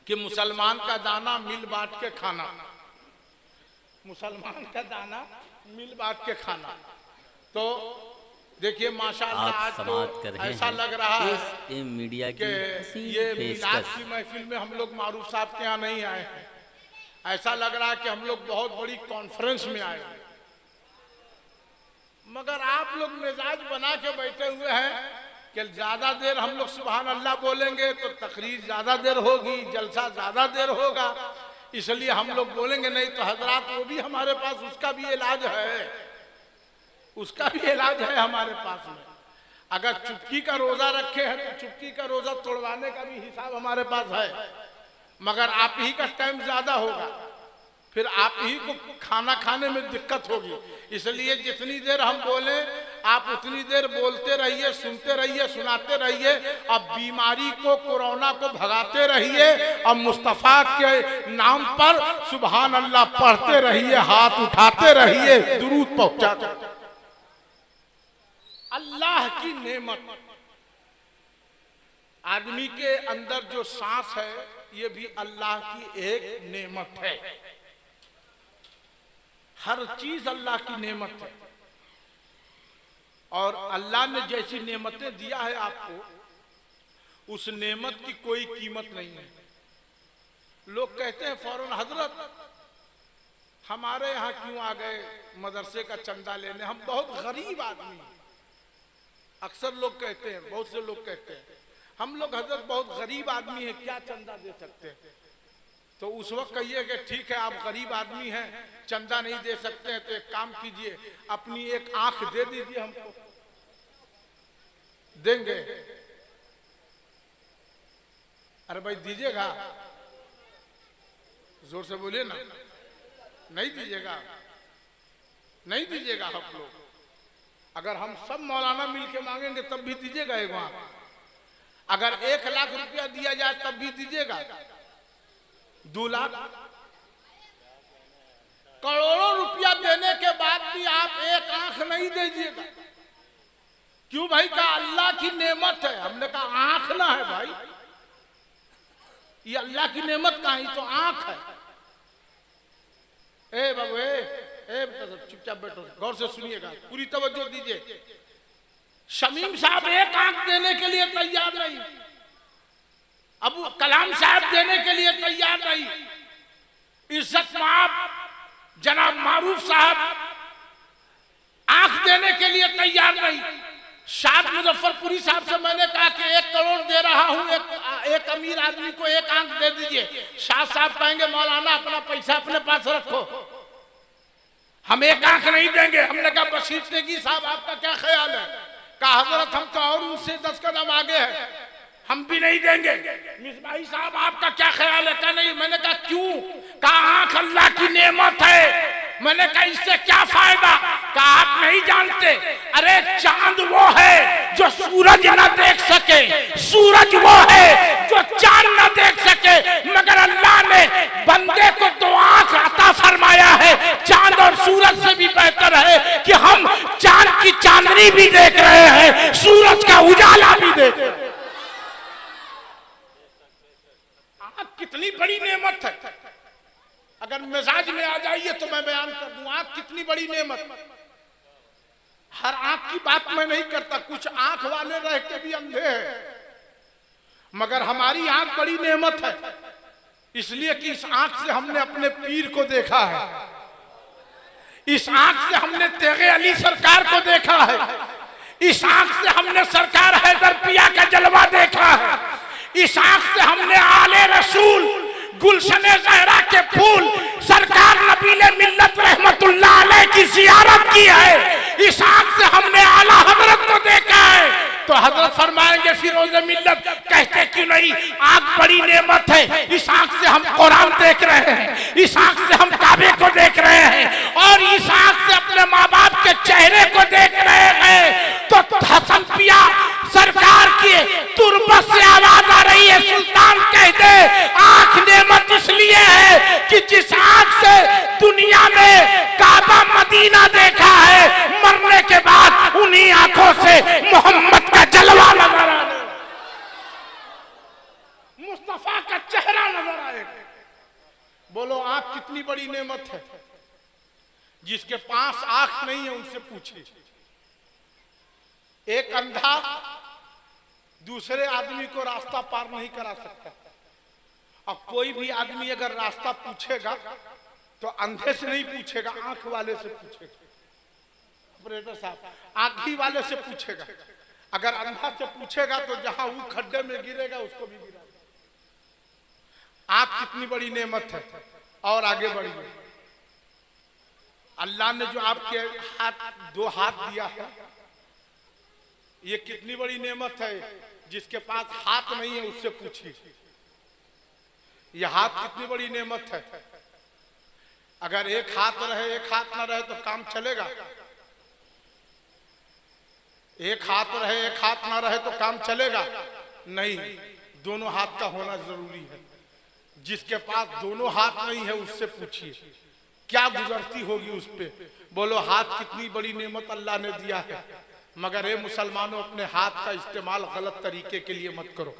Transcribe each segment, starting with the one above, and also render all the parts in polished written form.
कि मुसलमान का दाना मिल बांट के खाना, मुसलमान का दाना मिल बांट के खाना। तो देखिए माशाअल्लाह आज तो ऐसा लग रहा है मीडिया कि ये मिलाद की महफिल में हम लोग मारूफ साहब के यहाँ नहीं आए हैं। ऐसा लग रहा है कि हम लोग बहुत बड़ी कॉन्फ्रेंस में आए हैं, मगर आप लोग मिजाज बना के बैठे हुए हैं कि ज्यादा देर हम लोग सुभान अल्लाह बोलेंगे तो तकरीर ज्यादा देर होगी, जलसा ज्यादा देर होगा, इसलिए हम लोग बोलेंगे नहीं। तो हजरात वो भी हमारे पास, उसका भी इलाज है, उसका भी इलाज है हमारे पास में। अगर चुटकी का रोजा रखे हैं तो चुटकी का रोजा तोड़वाने का भी हिसाब हमारे पास है, मगर आप ही का टाइम ज्यादा होगा, फिर आप ही को खाना खाने में दिक्कत होगी। इसलिए जितनी देर हम बोले आप उतनी देर बोलते रहिए, सुनते रहिए, सुनाते रहिए, अब बीमारी को, कोरोना को भगाते रहिए और मुस्तफा के नाम पर सुभान अल्लाह पढ़ते रहिए, हाथ उठाते रहिए, दुरूद पहुंचाते। अल्लाह की नेमत, आदमी के अंदर जो सांस है ये भी अल्लाह की एक नेमत है। हर चीज अल्लाह की नेमत है, और अल्लाह ने जैसी नेमतें दिया है आपको, उस नेमत की कोई कीमत नहीं है। लोग कहते हैं फौरन हजरत हमारे यहाँ क्यों आ गए मदरसे का चंदा लेने, हम बहुत गरीब आदमी हैं। अक्सर लोग कहते हैं, बहुत से लोग कहते हैं हम लोग हजरत बहुत गरीब आदमी हैं, क्या चंदा दे सकते हैं। तो उस वक्त कहिए कि ठीक है आप गरीब आदमी हैं, चंदा नहीं दे सकते हैं, तो एक काम कीजिए, अपनी एक आंख दे दीजिए हमको, देंगे। अरे भाई दीजिएगा, जोर से बोलिए ना, नहीं दीजिएगा, नहीं दीजिएगा आप लोग। अगर हम सब मौलाना मिल के मांगेंगे तब भी दीजिएगा एक आंख। अगर 1 लाख रुपया दिया जाए तब भी दीजिएगा, 2 लाख, करोड़ों रुपया देने के बाद भी आप एक आंख नहीं दीजिएगा। क्यों भाई? कहा अल्लाह की नेमत है। हमने कहा आंख ना है भाई, ये अल्लाह की नेमत कहाँ, ये तो आंख है। ए बाबू चुपचाप बैठो, गौर से सुनिएगा, पूरी तवज्जो दीजिए। शमीम साहब एक आंख देने के लिए तैयार नहीं, अबू कलाम साहब देने के लिए तैयार नहीं, इज्जत माब जनाब मारूफ साहब आंख देने के लिए तैयार नहीं। शाह मुजफ्फरपुरी साहब से मैंने कहा कि 1 करोड़ दे रहा हूं, एक अमीर आदमी को एक आंख दे दीजिए। शाह साहब कहेंगे मौलाना अपना पैसा अपने पास रखो, हम एक आंख नहीं देंगे। हमने कहा बशीर तेगी साहब आपका क्या ख्याल है? कहा हजरत हम तो और उनसे 10 कदम आगे हैं, हम भी नहीं देंगे। मिसबाही साहब आपका क्या ख्याल है? कहा नहीं। मैंने कहा क्यों? कहा आंख अल्लाह की नेमत है। मैंने कहा इससे क्या फायदा? कहा आप नहीं जानते, अरे चांद वो है जो सूरज न देख सके, सूरज वो है जो चांद न देख सके, मगर अल्लाह ने बंदे को 2 आंख अता फरमाया है। चांद और सूरज से भी बेहतर है कि हम चांद की चांदनी भी देख रहे हैं, सूरज का उजाला भी देख रहे हैं। आंख कितनी बड़ी नेमत है। अगर मिजाज में आ जाइए तो मैं बयान कर दूं, आंख कितनी बड़ी नेमत। हर आंख की बात मैं नहीं करता, कुछ आंख वाले रह के भी अंधे हैं, मगर हमारी आंख बड़ी नेमत है, इसलिए कि इस आंख से हमने अपने पीर को देखा है, इस आंख से हमने तेगे अली सरकार को देखा है, इस आंख से हमने सरकार हैदर पिया का जलवा देखा है, इस आंख से हमने आले रसूल गुलशने ज़हरा के फूल सरकार नबीले मिल्लत रहमतुल्लाह अलैह की ज़ियारत की है, इस आंख से हमने आला हजरत को देखा है। तो हजरत फरमाएंगे फिरोज़े मिल्लत कहते क्यों नहीं, आंख बड़ी नेमत है। इस आंख से हम कुरान देख रहे हैं, इस आंख से हम काबे को देख रहे हैं, और इस आंख से अपने माँ बाप के चेहरे को देख रहे हैं। तो हसन पिया सरकार की तुरबत से आवाज आ रही है, सुल्तान कह दे आंख नेमत इसलिए है कि जिस आंख से दुनिया में काबा मदीना देखा है, मरने के बाद उन्हीं आंखों से मोहम्मद का जलवा नजर आ रहा है, मुस्तफा का चेहरा नजर आ बोलो आंख कितनी बड़ी नेमत है। जिसके पास आंख नहीं है उनसे पूछिए। एक अंधा दूसरे आदमी को रास्ता पार नहीं करा सकता। अब कोई भी आदमी अगर रास्ता पूछेगा तो अंधे से नहीं पूछेगा, आंख वाले से पूछेगा। ऑपरेटर साहब, आंख ही वाले से पूछेगा। अगर अंधा से पूछेगा तो जहां वो खड्डे में गिरेगा उसको भी गिरा। आंख कितनी बड़ी नेमत है। और आगे बढ़िए, अल्लाह ने जो आपके दो हाथ दिया है, ये कितनी बड़ी नेमत है। जिसके पास हाथ नहीं है उससे पूछिए, यह हाथ कितनी बड़ी नेमत है। अगर एक हाथ रहे एक हाथ ना रहे तो काम चलेगा। एक हाथ रहे एक हाथ ना रहे तो काम चलेगा नहीं, दोनों हाथ का होना जरूरी है। जिसके पास दोनों हाथ नहीं है उससे पूछिए क्या गुजरती होगी उस पे। बोलो हाथ कितनी बड़ी नेमत अल्लाह ने दिया है। मगर ए मुसलमानों, अपने हाथ का इस्तेमाल गलत तरीके के लिए मत करो।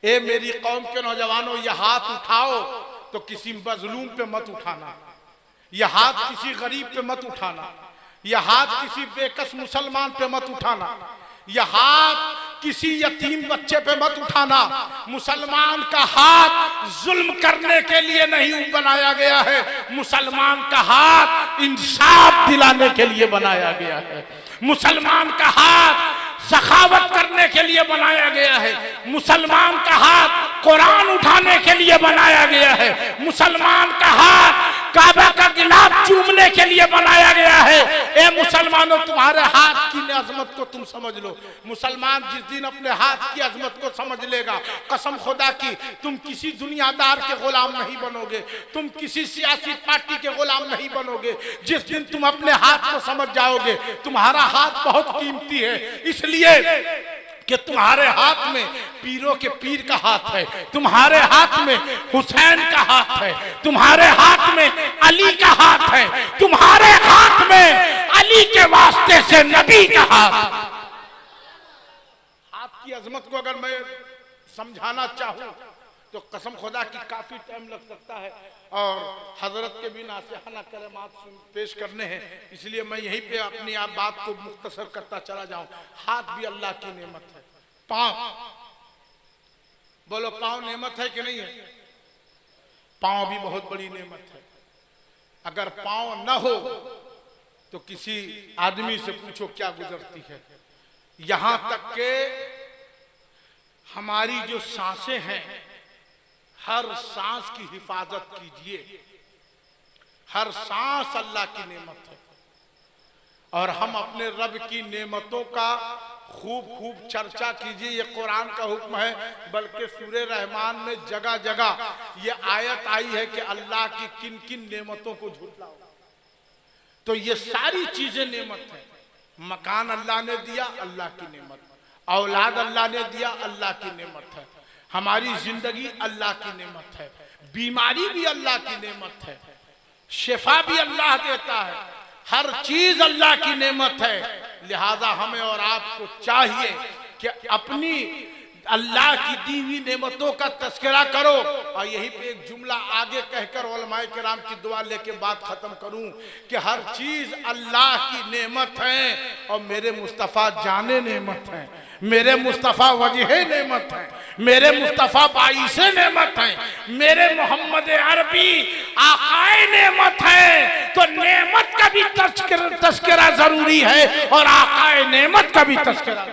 ए मेरी कौम के नौजवानों, यह हाथ उठाओ तो किसी मजलूम पे मत उठाना। यह हाथ किसी गरीब पे मत उठाना। यह हाथ किसी बेकस मुसलमान पे मत उठाना। यह हाथ किसी यतीम बच्चे पे मत उठाना। मुसलमान का हाथ जुल्म करने के लिए नहीं बनाया गया है। मुसलमान का हाथ इंसाफ दिलाने के लिए बनाया गया है। मुसलमान का हाथ सखावत करने के लिए बनाया गया है। मुसलमान का हाथ कुरान उठाने के लिए बनाया गया है। मुसलमान का हाथ काबा का गिलाफ चूमने के लिए बनाया गया है। ए मुसलमानों, तुम्हारे हाथ की अजमत को तुम समझ लो। मुसलमान जिस दिन अपने हाथ की अजमत को समझ लेगा, कसम खुदा की, तुम किसी दुनियादार के गुलाम नहीं बनोगे। तुम किसी सियासी पार्टी के गुलाम नहीं बनोगे। जिस दिन तुम अपने हाथ को समझ जाओगे, तुम्हारा हाथ बहुत कीमती है, इसलिए कि तुम्हारे हाथ में पीरों के पीर का हाथ है। तुम्हारे हाथ में हुसैन का हाथ है। तुम्हारे हाथ में अली का हाथ है। तुम्हारे हाथ में अली के वास्ते से नबी का हाथ। हाथ की अजमत को अगर मैं समझाना चाहूं तो कसम खुदा की काफी टाइम लग सकता है और हजरत के भी नासिहाना कलमात पेश करने हैं, इसलिए मैं यहीं पे अपनी आप बात को मुख्तसर करता चला जाऊं। हाथ भी अल्लाह की नेमत है। पांव, बोलो पांव नेमत है कि नहीं है। पांव भी बहुत बड़ी नेमत है। अगर पांव न हो तो किसी आदमी से पूछो क्या गुजरती है। यहां तक के हमारी जो सांसें हैं, हर सांस की हिफाजत कीजिए। हर सांस अल्लाह की नेमत है और हम अपने रब की नेमतों का खूब खूब चर्चा कीजिए। ये कुरान का हुक्म है, बल्कि सूरे रहमान में जगह जगह ये आयत आई है कि अल्लाह की किन किन नेमतों को झुटलाओ। तो ये सारी चीजें नेमत है। मकान अल्लाह ने दिया, अल्लाह की नेमत। औलाद अल्लाह ने दिया, अल्लाह की नेमत है। हमारी जिंदगी अल्लाह की नेमत है। बीमारी भी अल्लाह की नेमत है। शिफा भी अल्लाह देता है। हर चीज अल्लाह की नेमत है। लिहाजा हमें और आपको चाहिए कि अपनी अल्लाह की दी हुई नेमतों का तस्करा करो। और यही पे एक जुमला आगे कहकर उलमाए किराम की दुआ लेके बात खत्म करूं कि हर चीज अल्लाह की नेमत है और मेरे मुस्तफ़ा जाने नेमत है, मेरे मुस्तफ़ा वजह नेमत है, मेरे मुस्तफ़ा बाइसे नेमत है, मेरे मोहम्मद अरबी आकाए नेमत है। तो नेमत का भी तस्करा जरूरी है और आकाए नेमत का भी तस्करा।